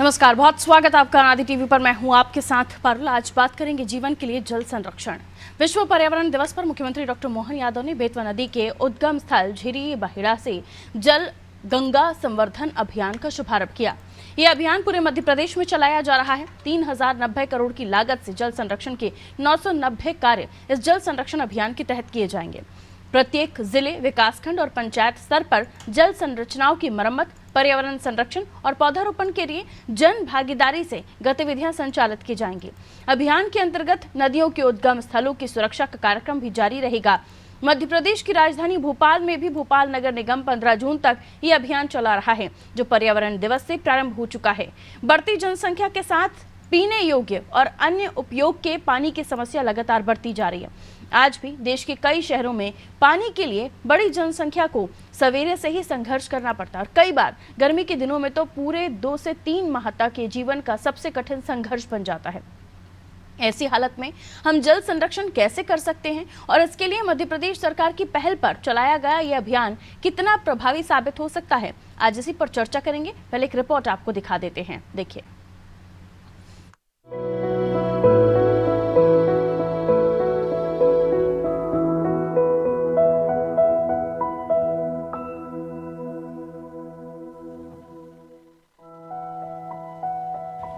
नमस्कार, बहुत स्वागत आपका अनादि टीवी पर। मैं हूं आपके साथ पारुल। आज बात करेंगे जीवन के लिए जल संरक्षण। विश्व पर्यावरण दिवस पर मुख्यमंत्री डॉक्टर मोहन यादव ने बेतवा नदी के उद्गम स्थल झिरी बहिड़ा से जल गंगा संवर्धन अभियान का शुभारंभ किया। यह अभियान पूरे मध्य प्रदेश में चलाया जा रहा है। 3090 करोड़ की लागत से जल संरक्षण के 990 कार्य इस जल संरक्षण अभियान के तहत किए जाएंगे। प्रत्येक जिले, विकासखंड और पंचायत स्तर पर जल संरचनाओं की मरम्मत, पर्यावरण संरक्षण और पौधारोपण के लिए जन भागीदारी से गतिविधियां संचालित की जाएंगी। अभियान के अंतर्गत नदियों के उद्गम स्थलों की सुरक्षा का कार्यक्रम भी जारी रहेगा। मध्य प्रदेश की राजधानी भोपाल में भी भोपाल नगर निगम 15 जून तक ये अभियान चला रहा है, जो पर्यावरण दिवस से प्रारंभ हो चुका है। बढ़ती जनसंख्या के साथ पीने योग्य और अन्य उपयोग के पानी की समस्या लगातार बढ़ती जा रही है। आज भी देश के कई शहरों में पानी के लिए बड़ी जनसंख्या को सवेरे से ही संघर्ष करना पड़ता है और कई बार गर्मी के दिनों में तो पूरे 2 से 3 माह तक के जीवन का सबसे कठिन संघर्ष बन जाता है। ऐसी हालत में हम जल संरक्षण कैसे कर सकते हैं और इसके लिए मध्य प्रदेश सरकार की पहल पर चलाया गया यह अभियान कितना प्रभावी साबित हो सकता है, आज इसी पर चर्चा करेंगे। पहले एक रिपोर्ट आपको दिखा देते हैं, देखिए।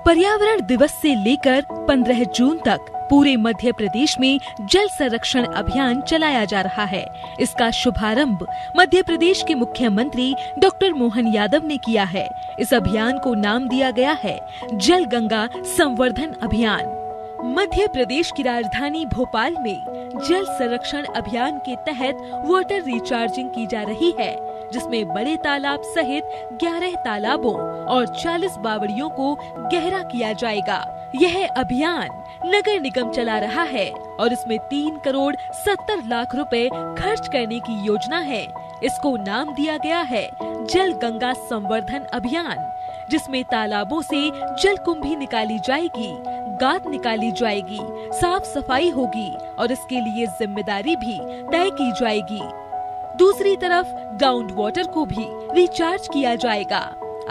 पर्यावरण दिवस से लेकर 15 जून तक पूरे मध्य प्रदेश में जल संरक्षण अभियान चलाया जा रहा है। इसका शुभारंभ मध्य प्रदेश के मुख्यमंत्री डॉक्टर मोहन यादव ने किया है। इस अभियान को नाम दिया गया है जल गंगा संवर्धन अभियान। मध्य प्रदेश की राजधानी भोपाल में जल संरक्षण अभियान के तहत वाटर रिचार्जिंग की जा रही है, जिसमें बड़े तालाब सहित 11 तालाबों और 40 बावड़ियों को गहरा किया जाएगा। यह अभियान नगर निगम चला रहा है और इसमें 3 करोड़ 70 लाख रुपए खर्च करने की योजना है। इसको नाम दिया गया है जल गंगा संवर्धन अभियान, जिसमें तालाबों से जल कुंभी निकाली जाएगी, गाद निकाली जाएगी, साफ सफाई होगी और इसके लिए जिम्मेदारी भी तय की जाएगी। दूसरी तरफ ग्राउंड वाटर को भी रिचार्ज किया जाएगा।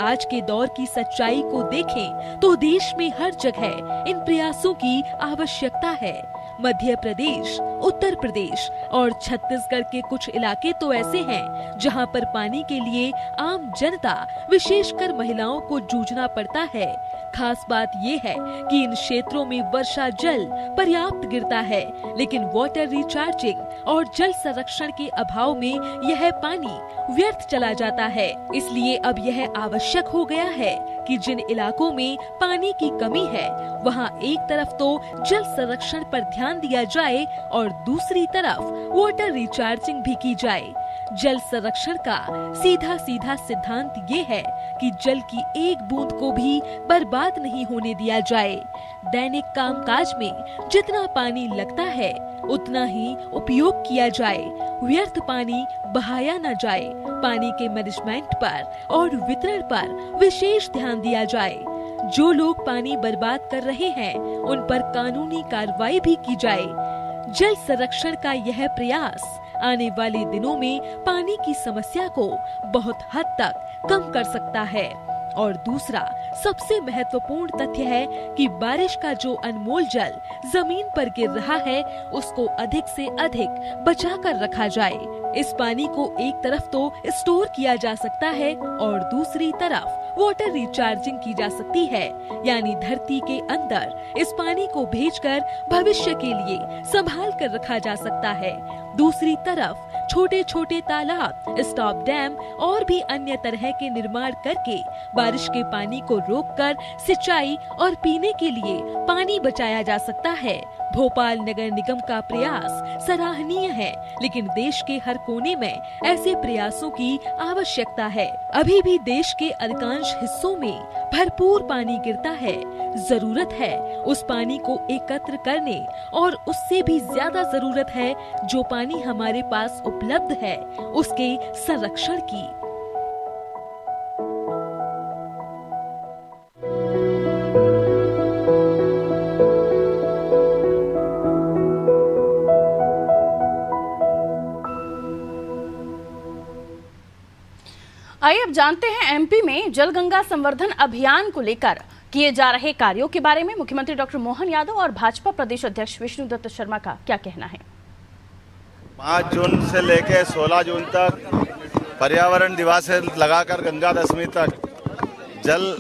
आज के दौर की सच्चाई को देखें तो देश में हर जगह इन प्रयासों की आवश्यकता है। मध्य प्रदेश, उत्तर प्रदेश और छत्तीसगढ़ के कुछ इलाके तो ऐसे हैं जहां पर पानी के लिए आम जनता, विशेषकर महिलाओं को जूझना पड़ता है। खास बात ये है कि इन क्षेत्रों में वर्षा जल पर्याप्त गिरता है, लेकिन वाटर रिचार्जिंग और जल संरक्षण के अभाव में यह पानी व्यर्थ चला जाता है। इसलिए अब यह आवश्यक हो गया है कि जिन इलाकों में पानी की कमी है, वहां एक तरफ तो जल संरक्षण पर ध्यान दिया जाए और दूसरी तरफ वाटर रिचार्जिंग भी की जाए। जल संरक्षण का सीधा सीधा सिद्धांत ये है कि जल की एक बूंद को भी बर्बाद नहीं होने दिया जाए। दैनिक कामकाज में जितना पानी लगता है उतना ही उपयोग किया जाए, व्यर्थ पानी बहाया न जाए। पानी के मैनेजमेंट पर और वितरण पर विशेष ध्यान दिया जाए। जो लोग पानी बर्बाद कर रहे हैं उन पर कानूनी कार्रवाई भी की जाए। जल संरक्षण का यह प्रयास आने वाले दिनों में पानी की समस्या को बहुत हद तक कम कर सकता है। और दूसरा सबसे महत्वपूर्ण तथ्य है कि बारिश का जो अनमोल जल जमीन पर गिर रहा है, उसको अधिक से अधिक बचा कर रखा जाए। इस पानी को एक तरफ तो स्टोर किया जा सकता है और दूसरी तरफ वाटर रिचार्जिंग की जा सकती है, यानी धरती के अंदर इस पानी को भेजकर भविष्य के लिए संभाल कर रखा जा सकता है। दूसरी तरफ छोटे छोटे तालाब, स्टॉप डैम और भी अन्य तरह के निर्माण करके बारिश के पानी को रोककर सिंचाई और पीने के लिए पानी बचाया जा सकता है। भोपाल नगर निगम का प्रयास सराहनीय है, लेकिन देश के हर कोने में ऐसे प्रयासों की आवश्यकता है। अभी भी देश के अधिकांश हिस्सों में भरपूर पानी गिरता है। जरूरत है उस पानी को एकत्र करने और उससे भी ज्यादा जरूरत है जो पानी हमारे पास उपलब्ध है उसके संरक्षण की। आइए अब जानते हैं एमपी में जल गंगा संवर्धन अभियान को लेकर किए जा रहे कार्यों के बारे में मुख्यमंत्री डॉक्टर मोहन यादव और भाजपा प्रदेश अध्यक्ष विष्णुदत्त शर्मा का क्या कहना है। 5 जून से लेकर 16 जून तक पर्यावरण दिवस से लगाकर गंगा दशमी तक जल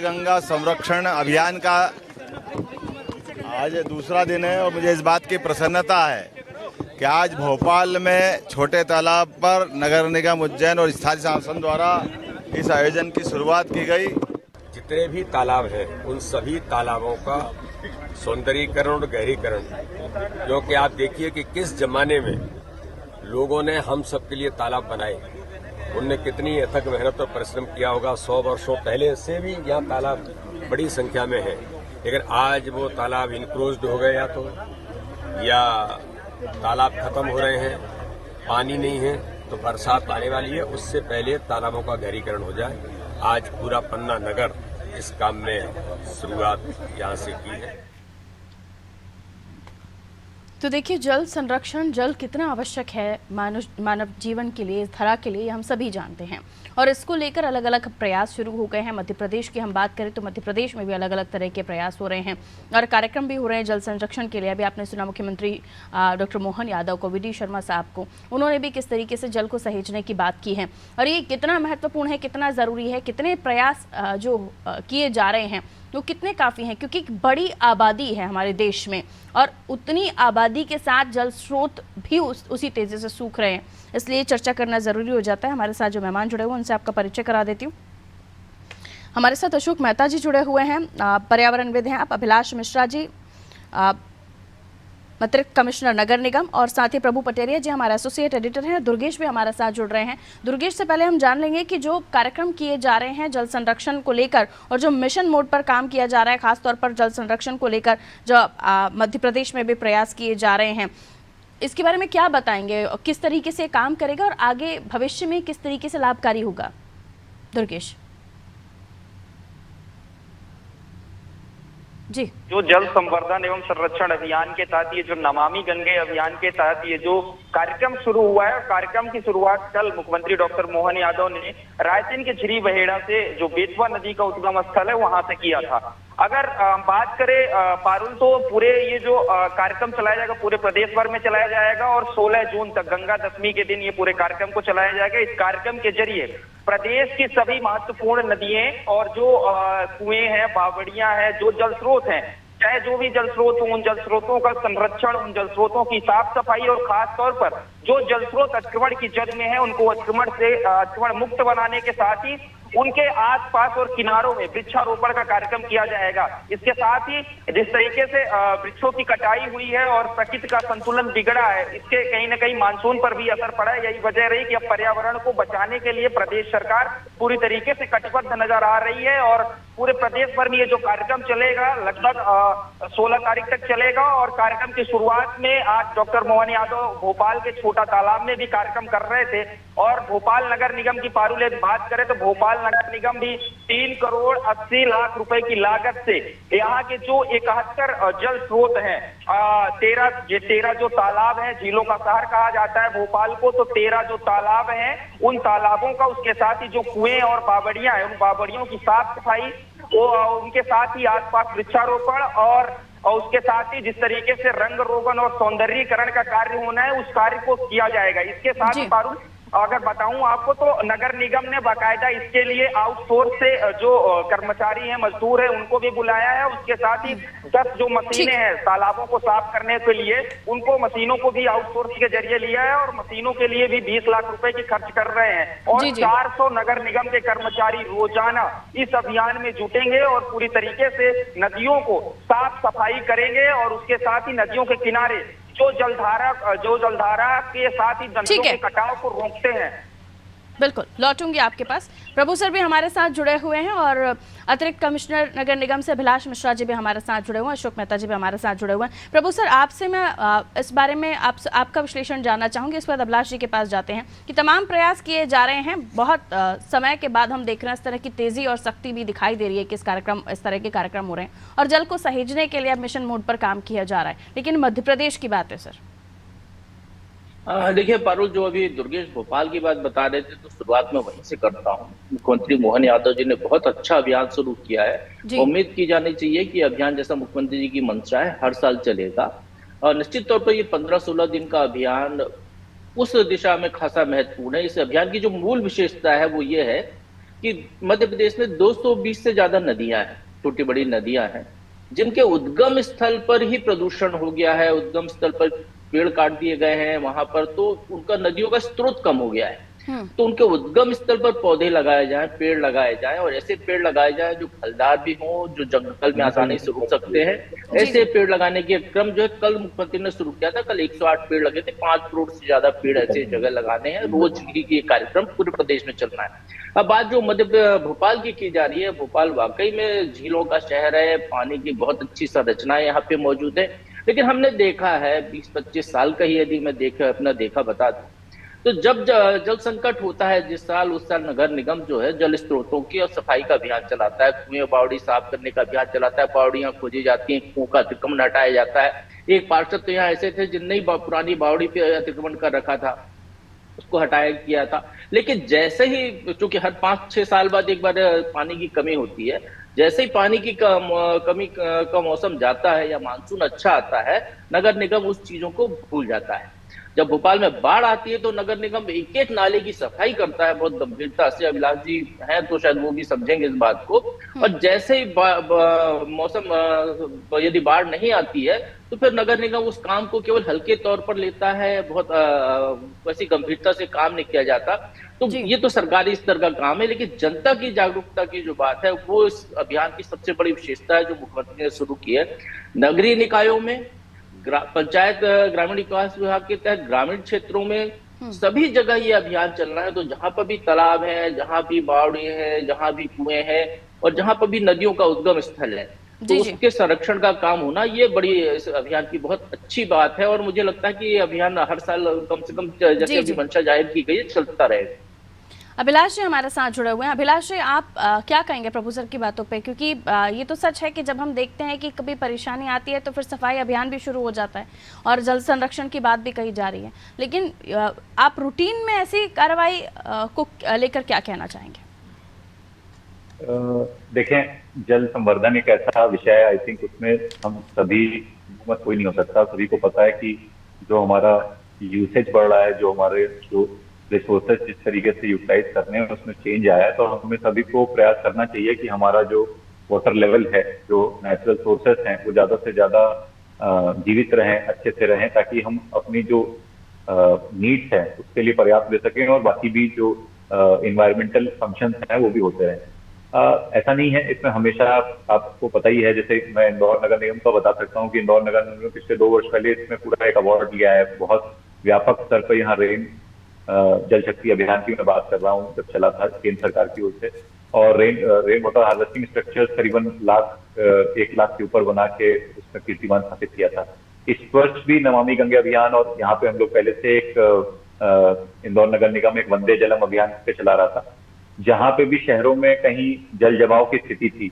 गंगा संरक्षण अभियान का आज दूसरा दिन है और मुझे इस बात की प्रसन्नता है कि आज भोपाल में छोटे तालाब पर नगर निगम उज्जैन और स्थानीय शासन द्वारा इस आयोजन की शुरुआत की गई। जितने भी तालाब हैं उन सभी तालाबों का सौंदर्यीकरण और गहरीकरण, क्योंकि आप देखिए कि किस जमाने में लोगों ने हम सबके लिए तालाब बनाए, उनने कितनी अथक मेहनत और परिश्रम किया होगा। 100 वर्षों पहले से भी यहाँ तालाब बड़ी संख्या में है, लेकिन आज वो तालाब इनक्रोज्ड हो गए या तालाब खत्म हो रहे हैं, पानी नहीं है, तो बरसात आने वाली है, उससे पहले तालाबों का गहरीकरण हो जाए। आज पूरा पन्ना नगर इस काम में शुरुआत यहाँ से की है। तो देखिए, जल संरक्षण, जल कितना आवश्यक है मानव जीवन के लिए, इस धरा के लिए, हम सभी जानते हैं और इसको लेकर अलग अलग प्रयास शुरू हो गए हैं। मध्य प्रदेश की हम बात करें तो मध्य प्रदेश में भी अलग अलग तरह के प्रयास हो रहे हैं और कार्यक्रम भी हो रहे हैं जल संरक्षण के लिए। अभी आपने सुना मुख्यमंत्री डॉक्टर मोहन यादव को, वी.डी. शर्मा साहब को, उन्होंने भी किस तरीके से जल को सहेजने की बात की है और ये कितना महत्वपूर्ण है, कितना ज़रूरी है, कितने प्रयास जो किए जा रहे हैं वो कितने काफ़ी हैं, क्योंकि एक बड़ी आबादी है हमारे देश में और उतनी आबादी के साथ जल स्रोत भी उसी तेज़ी से सूख रहे हैं, इसलिए चर्चा करना ज़रूरी हो जाता है। हमारे साथ जो मेहमान जुड़े हुए हैं उनसे आपका परिचय करा देती हूँ। हमारे साथ अशोक मेहता जी जुड़े हुए हैं, पर्यावरणविद हैं आप। अभिलाष मिश्रा जी, अतिरिक्त कमिश्नर नगर निगम, और साथ ही प्रभु पटेरिया जी हमारे एसोसिएट एडिटर हैं। दुर्गेश भी हमारे साथ जुड़ रहे हैं। दुर्गेश से पहले हम जान लेंगे कि जो कार्यक्रम किए जा रहे हैं जल संरक्षण को लेकर और जो मिशन मोड पर काम किया जा रहा है, खासतौर पर जल संरक्षण को लेकर जो मध्य प्रदेश में भी प्रयास किए जा रहे हैं, इसके बारे में क्या बताएंगे, किस तरीके से काम करेगा और आगे भविष्य में किस तरीके से लाभकारी होगा। दुर्गेश जी। जो जल संवर्धन एवं संरक्षण अभियान के तहत ये जो नमामि गंगे अभियान के तहत ये जो कार्यक्रम शुरू हुआ है, कार्यक्रम की शुरुआत कल मुख्यमंत्री डॉक्टर मोहन यादव ने रायसेन के झिरी बहेड़ा से जो बेतवा नदी का उद्गम स्थल है वहां से किया था। अगर बात करें पारुल, तो पूरे ये जो कार्यक्रम चलाया जाएगा पूरे प्रदेश भर में चलाया जाएगा और 16 जून तक गंगा दशमी के दिन ये पूरे कार्यक्रम को चलाया जाएगा। इस कार्यक्रम के जरिए प्रदेश की सभी महत्वपूर्ण नदियां और जो कुएं हैं, बावड़ियां हैं, जो जल स्रोत हैं, चाहे जो भी जल स्रोत हो, उन जल स्रोतों का संरक्षण, उन जल स्रोतों की साफ सफाई और खास तौर पर जो जल स्रोत अतिक्रमण की जद में है उनको अतिक्रमण मुक्त बनाने के साथ ही उनके आसपास और किनारों में वृक्षारोपण का कार्यक्रम किया जाएगा। इसके साथ ही जिस तरीके से वृक्षों की कटाई हुई है और प्रकृति का संतुलन बिगड़ा है, इसके कहीं न कहीं मानसून पर भी असर पड़ा है। यही वजह रही कि अब पर्यावरण को बचाने के लिए प्रदेश सरकार पूरी तरीके से कटिबद्ध नजर आ रही है और पूरे प्रदेश भर में ये जो कार्यक्रम चलेगा लगभग 16 तारीख तक चलेगा। और कार्यक्रम की शुरुआत में आज डॉक्टर मोहन यादव भोपाल के छोटा तालाब में भी कार्यक्रम कर रहे थे और भोपाल नगर निगम की पारुल बात करें तो भोपाल नगर निगम भी 3 करोड़ 80 लाख रुपए की लागत से यहाँ के जो 71 जल स्रोत हैं, 13 जो तालाब हैं, झीलों का शहर कहा जाता है भोपाल को, तो 13 जो तालाब हैं उन तालाबों का, उसके साथ ही जो कुएं और बावड़ियां हैं उन बावड़ियों की साफ सफाई, उनके साथ ही आसपास वृक्षारोपण और उसके साथ ही जिस तरीके से रंग रोगन और सौंदर्यीकरण का कार्य होना है उस कार्य को किया जाएगा। इसके साथ ही पारुल अगर बताऊं आपको तो नगर निगम ने बाकायदा इसके लिए आउटसोर्स से जो कर्मचारी हैं, मजदूर हैं, उनको भी बुलाया है। उसके साथ ही 10 जो मशीनें हैं तालाबों को साफ करने के लिए, उनको मशीनों को भी आउटसोर्स के जरिए लिया है और मशीनों के लिए भी 20 लाख रुपए की खर्च कर रहे हैं और 400 नगर निगम के कर्मचारी रोजाना इस अभियान में जुटेंगे और पूरी तरीके से नदियों को साफ सफाई करेंगे और उसके साथ ही नदियों के किनारे जो जलधारा के साथ ही दंतों के कटाव को रोकते हैं। बिल्कुल, लौटूंगी आपके पास। प्रभु सर भी हमारे साथ जुड़े हुए हैं और अतिरिक्त कमिश्नर नगर निगम से अभिलाष मिश्रा जी भी हमारे साथ जुड़े हुए हैं, अशोक मेहता जी भी हमारे साथ जुड़े हुए हैं। प्रभु सर, आपसे मैं इस बारे में आपका विश्लेषण जानना चाहूँगी। इसके बाद अभिलाष जी के पास जाते हैं कि तमाम प्रयास किए जा रहे हैं, बहुत समय के बाद हम देख रहे हैं इस तरह की तेज़ी और सख्ती भी दिखाई दे रही है कि इस तरह के कार्यक्रम हो रहे हैं और जल को सहेजने के लिए अब मिशन मोड पर काम किया जा रहा है, लेकिन मध्य प्रदेश की बात है सर। देखिए पारुल, जो अभी दुर्गेश भोपाल की बात बता रहे थे, तो शुरुआत में वहीं से करता हूँ। मुख्यमंत्री मोहन यादव जी ने बहुत अच्छा अभियान शुरू किया है। जी। उम्मीद की जानी चाहिए कि अभियान जैसा मुख्यमंत्री जी की मंशा है, हर साल चलेगा। और निश्चित तौर पर ये 15-16 दिन का अभियान उस दिशा में खासा महत्वपूर्ण है। इस अभियान की जो मूल विशेषता है वो ये है कि मध्य प्रदेश में 220 से ज्यादा नदियां हैं, छोटी बड़ी नदियां हैं, जिनके उद्गम स्थल पर ही प्रदूषण हो गया है। उद्गम स्थल पर पेड़ काट दिए गए हैं वहां पर, तो उनका नदियों का स्रोत कम हो गया है। तो उनके उद्गम स्थल पर पौधे लगाए जाएं, पेड़ लगाए जाएं, और ऐसे पेड़ लगाए जाएं जो फलदार भी हों, जो जंगल में आसानी से रुक सकते हैं। ऐसे पेड़ लगाने के क्रम जो है कल मुख्यमंत्री ने शुरू किया था। कल 108 पेड़ लगे थे। 5 करोड़ से ज्यादा पेड़ ऐसे जगह लगाने हैं। रोज ये कार्यक्रम पूरे प्रदेश में चलना है। अब बात जो भोपाल की जा रही है, भोपाल वाकई में झीलों का शहर है। पानी की बहुत अच्छी संरचनाएं यहाँ पे मौजूद है। लेकिन हमने देखा है 20-25 साल का ही यदि मैं अपना देखा बता दूं, तो जब जल संकट होता है जिस साल, उस साल नगर निगम जो है जल स्रोतों की और सफाई का अभियान चलाता है। कुएं बावड़ी साफ करने का अभियान चलाता है। बावड़ियां खोजी जाती हैं, कुओं का अतिक्रमण हटाया जाता है। एक पार्षद तो यहाँ ऐसे थे जिनने ही पुरानी बावड़ी पे अतिक्रमण कर रखा था, उसको हटाया किया था। लेकिन जैसे ही, क्योंकि हर 5-6 साल बाद एक बार पानी की कमी होती है, जैसे ही पानी की कमी का मौसम जाता है या मानसून अच्छा आता है, नगर निगम उस चीजों को भूल जाता है। जब भोपाल में बाढ़ आती है तो नगर निगम एक एक नाले की सफाई करता है बहुत गंभीरता से। अभिलाष जी हैं तो शायद वो भी समझेंगे इस बात को। और जैसे ही मौसम यदि बाढ़ नहीं आती है तो फिर नगर निगम उस काम को केवल हल्के तौर पर लेता है। बहुत वैसी गंभीरता से काम नहीं किया जाता। तो ये तो सरकारी स्तर का काम है, लेकिन जनता की जागरूकता की जो बात है वो इस अभियान की सबसे बड़ी विशेषता है जो मुख्यमंत्री ने शुरू की है। नगरीय निकायों में, पंचायत ग्रामीण विकास विभाग के तहत ग्रामीण क्षेत्रों में सभी जगह ये अभियान चल रहा है। तो जहां पर भी तालाब है, जहां भी बावड़ी है, जहां भी कुएं हैं और जहां पर भी नदियों का उद्गम स्थल है, तो उसके संरक्षण का काम होना ये बड़ी इस अभियान की बहुत अच्छी बात है। और मुझे लगता है कि ये अभियान हर साल कम से कम जैसे अभी मंशा जाहिर की गई है चलता रहेगा। अभिलाष जी हमारे साथ जुड़े हुए हैं। अभिलाष जी, आप क्या कहेंगे प्रभु सर की बातों पे? क्योंकि ये तो सच है कि जब हम देखते हैं कि कभी परेशानी आती है तो फिर सफाई अभियान भी शुरू हो जाता है और जल संरक्षण की बात भी कही जा रही है, लेकिन आप रूटीन में ऐसी कार्रवाई को लेकर क्या कहना चाहेंगे? देखें, जल संवर्धन एक ऐसा विषय है, आई थिंक उसमें हम सभी, हुकूमत कोई नहीं हो सकता। सभी को पता है कि जो हमारा यूसेज बढ़ रहा है, जो हमारे जो रिसोर्सेज जिस तरीके से यूटिलाइज करने हैं उसमें चेंज आया है। तो हमें सभी को प्रयास करना चाहिए कि हमारा जो वाटर लेवल है, जो नेचुरल सोर्सेज हैं, वो ज्यादा से ज्यादा जीवित रहें, अच्छे से रहें, ताकि हम अपनी जो नीड्स हैं उसके लिए पर्याप्त दे सकें और बाकी भी जो इन्वायरमेंटल फंक्शंस हैं वो भी होते रहें। ऐसा नहीं है, इसमें हमेशा आपको पता ही है, जैसे मैं इंदौर नगर निगम का बता सकता हूँ कि इंदौर नगर निगम ने पिछले 2 वर्ष पहले इसमें पूरा एक अवार्ड लिया है। बहुत व्यापक स्तर पर यहाँ रेन जल शक्ति अभियान की मैं बात कर रहा हूँ, जब चला था केंद्र सरकार की ओर से। और रेन वाटर हार्वेस्टिंग स्ट्रक्चर्स करीबन 1 लाख के ऊपर बना के उसमें कीर्तिमान स्थापित किया था। इस वर्ष भी नमामि गंगे अभियान, और यहाँ पे हम लोग पहले से एक इंदौर नगर निगम एक वंदे जलम अभियान पे चला रहा था। जहां पे भी शहरों में कहीं जल जमाव की स्थिति थी,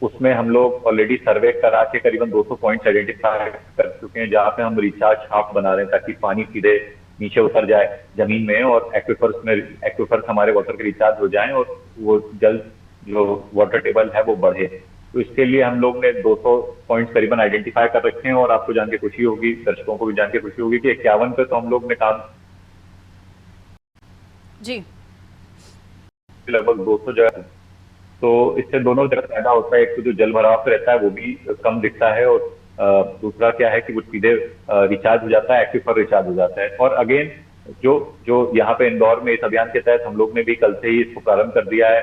उसमें हम लोग ऑलरेडी सर्वे करा के करीबन 200 पॉइंट्स आइडेंटिफाई कर चुके हैं, जहां पे हम रिचार्ज शाफ्ट बना रहे हैं ताकि पानी सीधे नीचे उतर जाए जमीन में और एक्विफर्स हमारे वाटर के रिचार्ज हो जाएं और वो जल जो वाटर टेबल है वो बढ़े। तो इसके लिए हम लोग ने 200 पॉइंट्स करीबन आइडेंटिफाई कर रखे हैं। और आपको जान के खुशी होगी, दर्शकों को भी जान के खुशी होगी कि 51 पे तो हम लोग ने काम जी लगभग 200 जगह। तो इससे दोनों जगह फायदा होता है। एक तो जो जल भराव रहता है वो भी कम दिखता है, और दूसरा क्या है कि वो सीधे रिचार्ज हो जाता है, एक्विफर रिचार्ज हो जाता है। और अगेन जो यहाँ पे इंदौर में इस अभियान के तहत हम लोग ने भी कल से ही इसको प्रारंभ कर दिया है।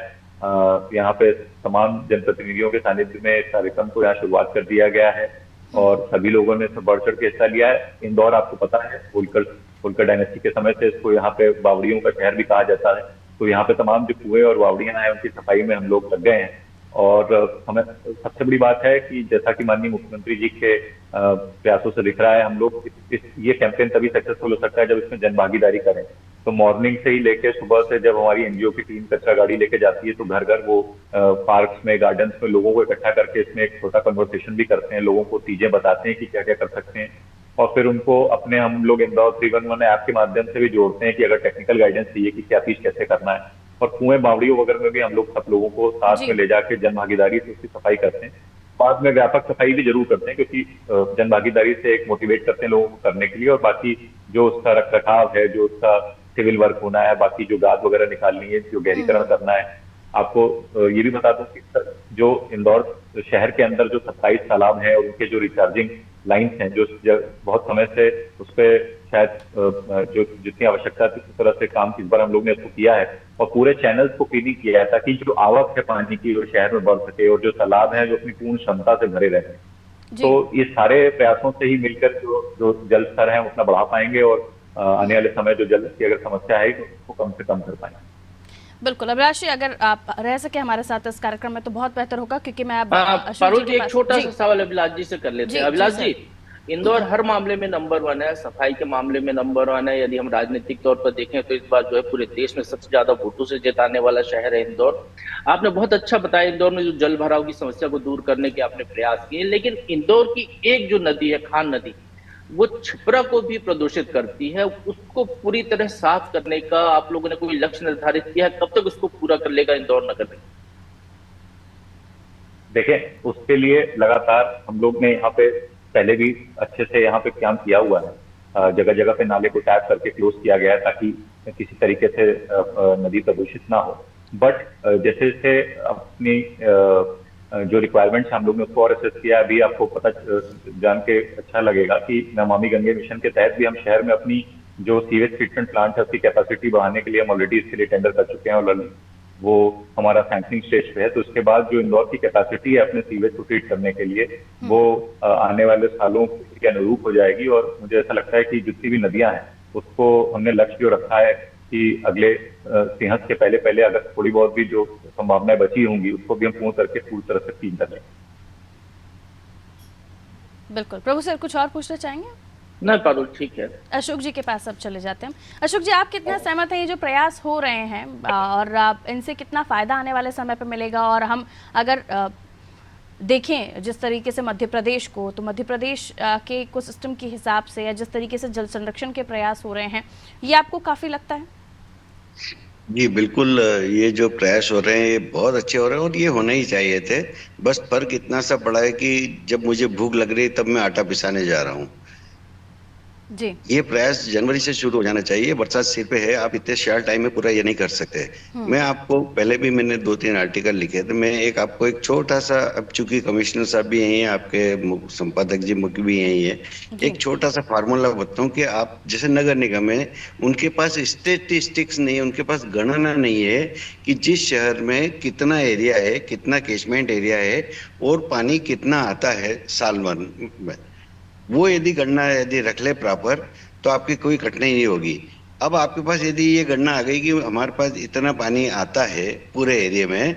यहाँ पे तमाम जनप्रतिनिधियों के सानिध्य में इस कार्यक्रम को यहाँ शुरुआत कर दिया गया है और सभी लोगों ने इसमें बढ़ चढ़ के हिस्सा लिया है। इंदौर आपको पता है होलकर डायनेस्टी के समय से इसको यहाँ पे बावड़ियों का शहर भी कहा जाता है। तो यहाँ पे तमाम जो कुएं और बावड़ियां हैं उनकी सफाई में हम लोग लग गए हैं। और हमें सबसे बड़ी बात है कि जैसा कि माननीय मुख्यमंत्री जी के प्रयासों से दिख रहा है, हम लोग ये कैंपेन तभी सक्सेसफुल हो सकता है जब इसमें जन भागीदारी करें। तो मॉर्निंग से ही लेके सुबह से जब हमारी एनजीओ की टीम कचरा गाड़ी लेके जाती है तो घर घर वो पार्क्स में, गार्डन्स में लोगों को इकट्ठा करके इसमें एक छोटा कन्वर्सेशन भी करते हैं, लोगों को चीजें बताते हैं कि क्या क्या कर सकते हैं। और फिर उनको अपने हम लोग इंदौर 311 ऐप के माध्यम से भी जोड़ते हैं कि अगर टेक्निकल गाइडेंस चाहिए कि क्या चीज कैसे करना है। और कुएं बावड़ियों वगैरह में भी हम लोग सब लोगों को साथ में ले जाके जन भागीदारी से उसकी सफाई करते हैं। बाद में व्यापक सफाई भी जरूर करते हैं, क्योंकि जन भागीदारी से एक मोटिवेट करते हैं लोगों को करने के लिए। और बाकी जो उसका रख रखाव है, जो उसका सिविल वर्क होना है, बाकी जो गाद वगैरह निकालनी है, जो गहरीकरण करना है। आपको ये भी बता दूं कि जो इंदौर शहर के अंदर जो 27 तालाब हैं और उनके जो रिचार्जिंग लाइन्स हैं, जो बहुत समय से उस पर शायद जो जितनी आवश्यकता थी उस तरह से काम इस बार हम लोग ने उसको किया है और पूरे चैनल्स को क्लीनिंग किया है, ताकि जो आवक है पानी की वो शहर में बढ़ सके और जो तालाब है जो अपनी पूर्ण क्षमता से भरे रहे। तो ये सारे प्रयासों से ही मिलकर जो जल स्तर है उतना बढ़ा पाएंगे और आने वाले समय जो जल की अगर समस्या है तो उसको कम से कम कर पाएंगे। बिल्कुल। अभिलाष जी, अगर आप रह सके हमारे साथ इस कार्यक्रम में तो बहुत बेहतर होगा, क्योंकि मैं अब पारुल जी एक छोटा सा सवाल अभिलाष जी से कर लेते हैं। अभिलाष जी, इंदौर हर मामले में नंबर 1 है, सफाई के मामले में नंबर 1 है। यदि हम राजनीतिक तौर पर देखें तो इस बार जो है पूरे देश में सबसे ज्यादा वोटों से जिताने वाला शहर है इंदौर। आपने बहुत अच्छा बताया इंदौर में जो जल भराव की समस्या को दूर करने के आपने प्रयास किए, लेकिन इंदौर की एक जो नदी है, खान नदी, वो छिपरा को भी प्रदूषित करती है। उसको पूरी तरह साफ करने का आप लोगों ने कोई लक्ष्य निर्धारित किया है? कब तक उसको पूरा कर लेगा इंदौर नगर में? देखें, उसके लिए लगातार हम लोग ने यहाँ पे पहले भी अच्छे से यहाँ पे काम किया हुआ है। जगह जगह पे नाले को टैप करके क्लोज किया गया है ताकि किसी तरीके से नदी प्रदूषित ना हो। बट जैसे जैसे अपनी जो रिक्वायरमेंट्स हम लोग ने उसको और असेस किया। अभी आपको पता जान के अच्छा लगेगा कि नमामि गंगे मिशन के तहत भी हम शहर में अपनी जो सीवेज ट्रीटमेंट प्लांट है उसकी कैपेसिटी बढ़ाने के लिए हम ऑलरेडी इसके लिए टेंडर कर चुके हैं और वो हमारा सैंक्शनिंग स्टेज पे है। तो उसके बाद जो इंदौर की कैपेसिटी है अपने सीवेज को ट्रीट करने के लिए, वो आने वाले सालों के अनुरूप हो जाएगी। और मुझे ऐसा लगता है कि जितनी भी नदियां हैं उसको हमने लक्ष्य जो रखा है कि अगले सिंहस्थ के पहले पहले अगर थोड़ी बहुत भी जो संभावनाएं बची होंगी उसको भी हम पूर्ण करके पूरी तरह से क्लीन कर लेंगे। बिल्कुल। प्रभु सर, कुछ और पूछना चाहेंगे? नहीं पारुल, ठीक है। अशोक जी के पास अब चले जाते हैं। अशोक जी, आप कितना सहमत हैं ये जो प्रयास हो रहे हैं और इनसे कितना फायदा आने वाले समय पर मिलेगा? और हम अगर देखें जिस तरीके से मध्य प्रदेश को, तो मध्य प्रदेश के इकोसिस्टम के हिसाब से या जिस तरीके से जल संरक्षण के प्रयास हो रहे हैं, ये आपको काफी लगता है? जी बिल्कुल, ये जो प्रयास हो रहे हैं ये बहुत अच्छे हो रहे हैं और ये होने ही चाहिए थे। बस फर्क इतना सा पड़ा है कि जब मुझे भूख लग रही तब मैं आटा पिसाने जा रहा हूँ। जी। ये प्रयास जनवरी से शुरू हो जाना चाहिए। बरसात सिर पे है, आप इतने शॉर्ट टाइम में पूरा ये नहीं कर सकते। मैं आपको पहले भी मैंने 2-3 आर्टिकल लिखे थे। मैं आपको एक छोटा सा, अब चूंकि कमिश्नर साहब भी यही है, आपके संपादक जी मुख्य भी यही है, एक छोटा सा फार्मूला बताता हूँ कि आप जैसे नगर निगम है, उनके पास स्टेटिस्टिक्स नहीं है, उनके पास गणना नहीं है कि जिस शहर में कितना एरिया है, कितना कैचमेंट एरिया है और पानी कितना आता है साल भर में। वो यदि गणना यदि रख ले प्रॉपर तो आपकी कोई कठिनाई नहीं होगी। अब आपके पास यदि ये गणना आ गई कि हमारे पास इतना पानी आता है पूरे एरिया में,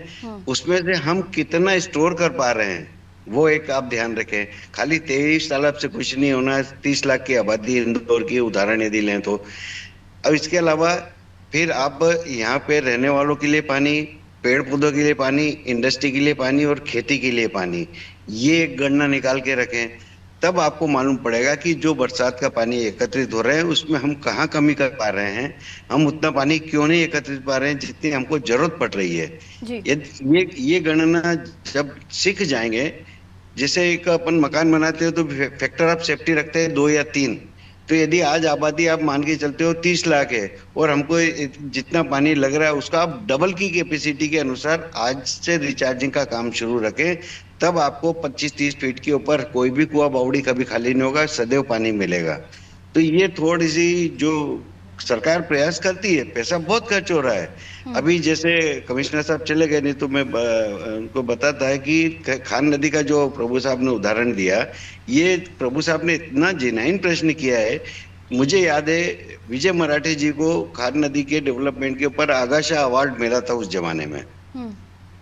उसमें से हम कितना स्टोर कर पा रहे हैं वो एक आप ध्यान रखें। खाली 23 तालाब से कुछ नहीं होना। 30 लाख की आबादी इंदौर की उदाहरण यदि लें तो। अब इसके अलावा फिर आप यहाँ पे रहने वालों के लिए पानी, पेड़ पौधों के लिए पानी, इंडस्ट्री के लिए पानी और खेती के लिए पानी, ये एक गणना निकाल के रखें। तब आपको मालूम पड़ेगा कि जो बरसात का पानी एकत्रित हो रहे हैं उसमें हम कहाँ कमी कर पा रहे हैं, हम उतना पानी क्यों नहीं एकत्रित पा रहे हैं जितनी हमको जरूरत पड़ रही है। ये गणना जब सीख जाएंगे, जैसे एक अपन मकान बनाते हो तो फैक्टर ऑफ सेफ्टी रखते हैं 2 या 3, तो यदि आज आबादी आप मान के चलते हो 30 लाख है और हमको जितना पानी लग रहा है उसका आप डबल की कैपेसिटी के अनुसार आज से रिचार्जिंग का काम शुरू रखें, तब आपको 25-30 फीट के ऊपर कोई भी कुआं बावड़ी कभी खाली नहीं होगा, सदैव पानी मिलेगा। तो ये थोड़ी सी जो सरकार प्रयास करती है, पैसा बहुत खर्च हो रहा है। अभी जैसे कमिश्नर साहब चले गए, नहीं तो मैं उनको बताता है कि खान नदी का जो प्रभु साहब ने उदाहरण दिया, ये प्रभु साहब ने इतना जेन्युइन प्रश्न किया है। मुझे याद है विजय मराठे जी को खान नदी के डेवलपमेंट के ऊपर आगाशा अवार्ड मिला था उस जमाने में।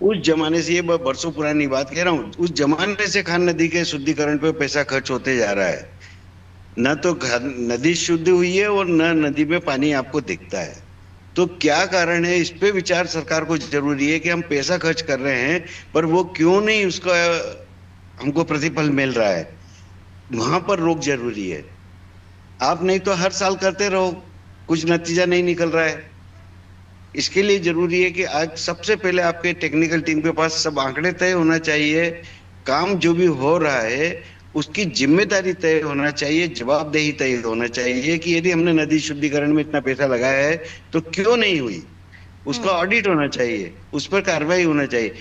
उस जमाने से, ये बरसों पुरानी बात कह रहा हूँ, उस जमाने से खान नदी के शुद्धिकरण पे पैसा खर्च होते जा रहा है। न तो नदी शुद्ध हुई है और न नदी में पानी आपको दिखता है। तो क्या कारण है, इस पे विचार सरकार को जरूरी है कि हम पैसा खर्च कर रहे हैं पर वो क्यों नहीं उसका हमको प्रतिफल मिल रहा है, वहां पर रोक जरूरी है। आप नहीं तो हर साल करते रहो, कुछ नतीजा नहीं निकल रहा है। इसके लिए जरूरी है कि आज सबसे पहले आपके टेक्निकल टीम के पास सब आंकड़े तय होना चाहिए, काम जो भी हो रहा है उसकी जिम्मेदारी तय होना चाहिए, जवाबदेही तय होना चाहिए कि यदि हमने नदी शुद्धिकरण में इतना पैसा लगाया है तो क्यों नहीं हुई, उसका ऑडिट होना चाहिए, उस पर कार्रवाई होना चाहिए,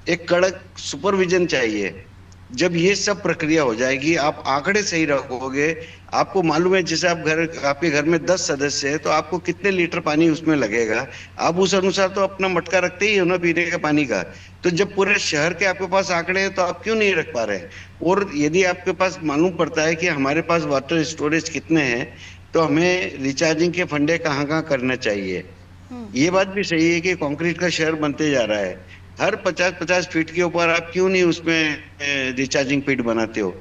एक कड़क सुपरविजन चाहिए। जब ये सब प्रक्रिया हो जाएगी, आप आंकड़े सही रखोगे, आपको मालूम है जैसे आपके घर में 10 सदस्य है तो आपको कितने लीटर पानी उसमें लगेगा, आप उस अनुसार तो अपना मटका रखते ही हो ना पीने का पानी का। तो जब पूरे शहर के आपके पास आंकड़े हैं तो आप क्यों नहीं रख पा रहे हैं? और यदि आपके पास मालूम पड़ता है कि हमारे पास वाटर स्टोरेज कितने हैं तो हमें रिचार्जिंग के फंडे कहाँ कहाँ करना चाहिए। ये बात भी सही है कि कंक्रीट का शहर बनते जा रहा है, हर 50-50 फीट के ऊपर आप क्यों नहीं उसमें रिचार्जिंग पिट बनाते हो।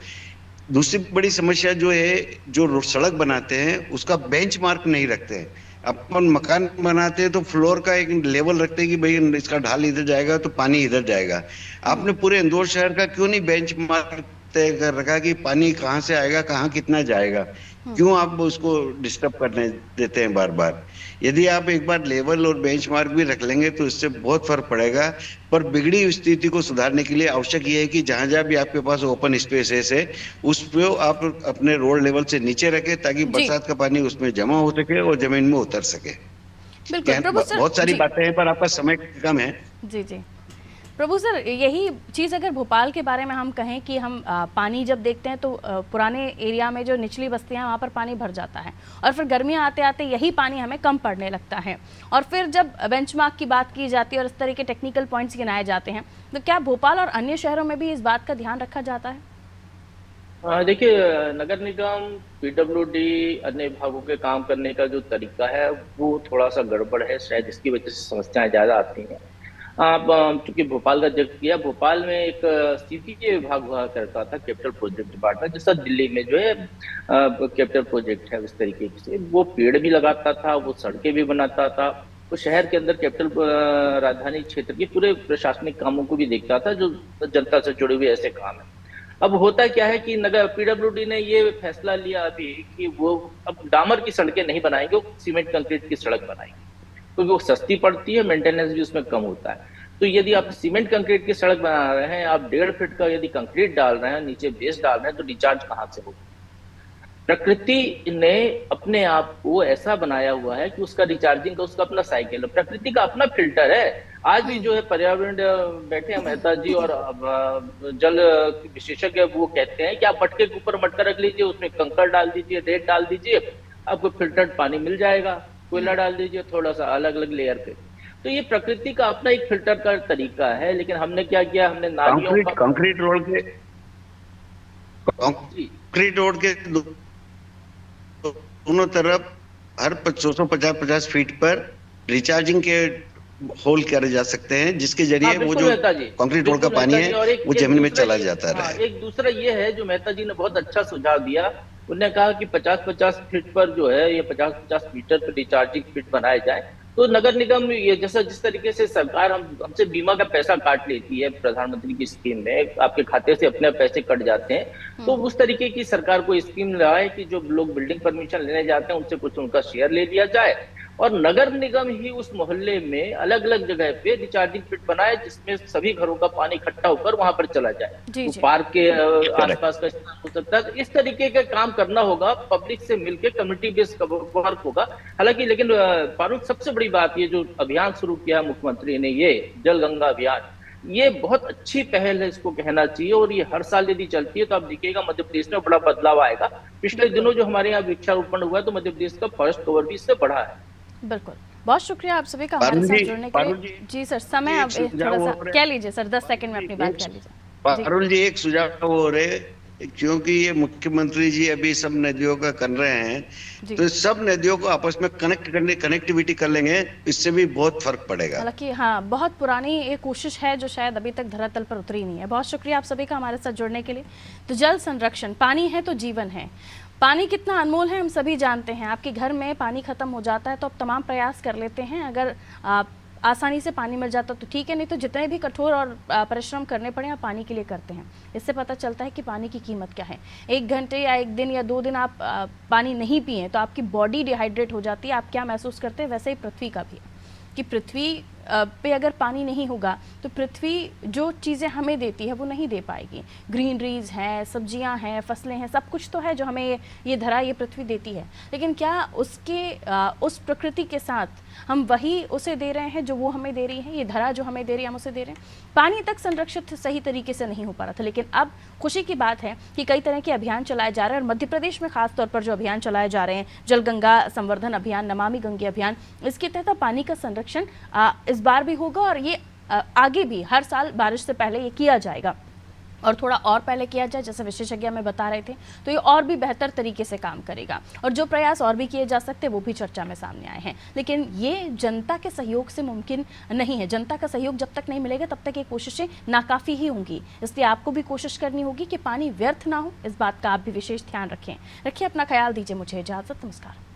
दूसरी बड़ी समस्या जो है, जो सड़क बनाते हैं उसका बेंचमार्क नहीं रखते हैं। अपन मकान बनाते हैं तो फ्लोर का एक लेवल रखते हैं कि भाई इसका ढाल इधर जाएगा तो पानी इधर जाएगा। आपने पूरे इंदौर शहर का क्यों नहीं बेंचमार्क तय कर रखा कि पानी कहाँ से आएगा, कहाँ कितना जाएगा? क्यों आप उसको डिस्टर्ब करने देते हैं बार बार? यदि आप एक बार लेवल और बेंचमार्क भी रख लेंगे तो इससे बहुत फर्क पड़ेगा। पर बिगड़ी हुई स्थिति को सुधारने के लिए आवश्यक ये है कि जहां जहां भी आपके पास ओपन स्पेसेस है उस पे आप अपने रोड लेवल से नीचे रखें ताकि बरसात का पानी उसमें जमा हो सके और जमीन में उतर सके। बिल्कुल प्रभु सर, बहुत सारी बातें हैं पर आपका समय कम है। जी जी प्रभु सर, यही चीज़ अगर भोपाल के बारे में हम कहें कि हम पानी जब देखते हैं तो पुराने एरिया में जो निचली बस्तियां हैं वहाँ पर पानी भर जाता है और फिर गर्मियाँ आते आते यही पानी हमें कम पड़ने लगता है, और फिर जब बेंचमार्क की बात की जाती है और इस तरह के टेक्निकल पॉइंट्स गिनाए जाते हैं तो क्या भोपाल और अन्य शहरों में भी इस बात का ध्यान रखा जाता है? देखिए, नगर निगम, पीडब्ल्यूडी, अन्य विभागों के काम करने का जो तरीका है वो थोड़ा सा गड़बड़ है, शायद इसकी वजह से समस्याएं ज़्यादा आती हैं। आप चूंकि भोपाल का जिक्र किया, भोपाल में एक सीपीके विभाग हुआ करता था, कैपिटल प्रोजेक्ट डिपार्टमेंट, जैसा दिल्ली में जो है कैपिटल प्रोजेक्ट है, उस तरीके से वो पेड़ भी लगाता था, वो सड़कें भी बनाता था, वो शहर के अंदर कैपिटल राजधानी क्षेत्र के पूरे प्रशासनिक कामों को भी देखता था जो जनता से जुड़े हुए ऐसे काम है। अब होता क्या है कि नगर पीडब्ल्यूडी ने ये फैसला लिया अभी कि वो अब डामर की सड़कें नहीं बनाएंगे, वो सीमेंट कंक्रीट की सड़क बनाएंगे क्योंकि वो सस्ती पड़ती है, मेंटेनेंस भी उसमें कम होता है। तो यदि आप सीमेंट कंक्रीट की सड़क बना रहे हैं, आप 1.5 फीट का यदि कंक्रीट डाल रहे हैं, नीचे बेस डाल रहे हैं, तो रिचार्ज कहाँ से होगा? प्रकृति ने अपने आप को ऐसा बनाया हुआ है कि उसका रिचार्जिंग का उसका अपना साइकिल है, प्रकृति का अपना फिल्टर है। आज भी जो है पर्यावरण बैठे हैं मेहता जी और जल विशेषज्ञ, वो कहते हैं कि आप मटके के ऊपर मटका रख लीजिए, उसमें कंकड़ डाल दीजिए, रेत डाल दीजिए, आपको फिल्टर्ड पानी मिल जाएगा। कोयला डाल दीजिए थोड़ा सा अलग अलग लेयर पे। तो ये प्रकृति का अपना एक फिल्टर का तरीका है। लेकिन हमने क्या किया, हमने नालियों का कंक्रीट रोड के दोनों तरफ हर 150 फीट पर रिचार्जिंग के होल करे जा सकते हैं, जिसके जरिए वो जो कंक्रीट रोड का पानी है वो जमीन में चला जाता है। एक दूसरा ये है जो मेहता जी ने बहुत अच्छा सुझाव दिया, उन्होंने कहा कि 50-50 फीट पर जो है ये 50-50 मीटर पर रिचार्जिंग फीट बनाए जाए। तो नगर निगम ये जैसा जिस तरीके से सरकार हमसे बीमा का पैसा काट लेती है प्रधानमंत्री की स्कीम में, आपके खाते से अपने पैसे कट जाते हैं, तो उस तरीके की सरकार को स्कीम लाए कि जो लोग बिल्डिंग परमिशन लेने जाते हैं उनसे कुछ उनका शेयर ले लिया जाए और नगर निगम ही उस मोहल्ले में अलग अलग जगह पे रिचार्जिंग पिट बनाए जिसमें सभी घरों का पानी इकट्ठा होकर वहां पर चला जाए। तो पार्क के आसपास का इस्तेमाल हो सकता है। इस तरीके का काम करना होगा, पब्लिक से मिलकर कम्युनिटी बेस्ड वर्क होगा। हालांकि लेकिन फारूक, सबसे बड़ी बात ये जो अभियान शुरू किया मुख्यमंत्री ने, ये जल गंगा अभियान, ये बहुत अच्छी पहल है, इसको कहना चाहिए। और ये हर साल यदि चलती है तो आप देखिएगा मध्य प्रदेश में बड़ा बदलाव आएगा। पिछले दिनों जो हमारे यहाँ वृक्षारोपण हुआ तो मध्य प्रदेश का फॉरेस्ट कवर भी इससे बढ़ा है। बिल्कुल, बहुत शुक्रिया आप सभी का हमारे साथ जुड़ने के लिए। जी सर, समय अब थोड़ा सा कह लीजिए सर, 10 सेकंड में अपनी बात कह लीजिए। पारुल जी, एक सुझाव हो रहे, क्योंकि ये मुख्यमंत्री जी अभी सब नदियों का कर रहे हैं, तो सब नदियों को आपस में कनेक्टिविटी कर लेंगे, इससे भी बहुत फर्क पड़ेगा। हालांकि हाँ, बहुत पुरानी एक कोशिश है जो शायद अभी तक धरातल पर उतरी नहीं है। बहुत शुक्रिया आप सभी का हमारे साथ जुड़ने के लिए। तो जल संरक्षण, पानी है तो जीवन है। पानी कितना अनमोल है हम सभी जानते हैं। आपके घर में पानी खत्म हो जाता है तो आप तमाम प्रयास कर लेते हैं, अगर आसानी से पानी मिल जाता तो ठीक है, नहीं तो जितने भी कठोर और परिश्रम करने पड़े आप पानी के लिए करते हैं। इससे पता चलता है कि पानी की कीमत क्या है। 1 घंटे या 1 दिन या 2 दिन आप पानी नहीं पिए तो आपकी बॉडी डिहाइड्रेट हो जाती है। आप क्या महसूस करते हैं, वैसे ही पृथ्वी का भी है कि पृथ्वी पे अगर पानी नहीं होगा तो पृथ्वी जो चीज़ें हमें देती है वो नहीं दे पाएगी। ग्रीनरीज हैं, सब्जियां हैं, फसलें हैं, सब कुछ तो है जो हमें ये धरा, ये पृथ्वी देती है, लेकिन क्या उस प्रकृति के साथ हम वही उसे दे रहे हैं जो वो हमें दे रही है? ये धरा जो हमें दे रही है हम उसे दे रहे हैं? पानी तक संरक्षित सही तरीके से नहीं हो पा रहा था, लेकिन अब खुशी की बात है कि कई तरह के अभियान चलाए जा रहे हैं और मध्य प्रदेश में खास तौर पर जो अभियान चलाए जा रहे हैं, जल गंगा संवर्धन अभियान, नमामि गंगे अभियान, इसके तहत पानी का संरक्षण इस बार भी होगा और ये आगे भी हर साल बारिश से पहले ये किया जाएगा और थोड़ा और पहले किया जाए, जैसे विशेषज्ञ हमें बता रहे थे, तो ये और भी बेहतर तरीके से काम करेगा और जो प्रयास और भी किए जा सकते हैं वो भी चर्चा में सामने आए हैं। लेकिन ये जनता के सहयोग से मुमकिन नहीं है। जनता का सहयोग जब तक नहीं मिलेगा तब तक ये कोशिशें नाकाफ़ी ही होंगी। इसलिए आपको भी कोशिश करनी होगी कि पानी व्यर्थ ना हो, इस बात का आप भी विशेष ध्यान रखें। रखिए अपना ख्याल, दीजिए मुझे इजाज़त। नमस्कार।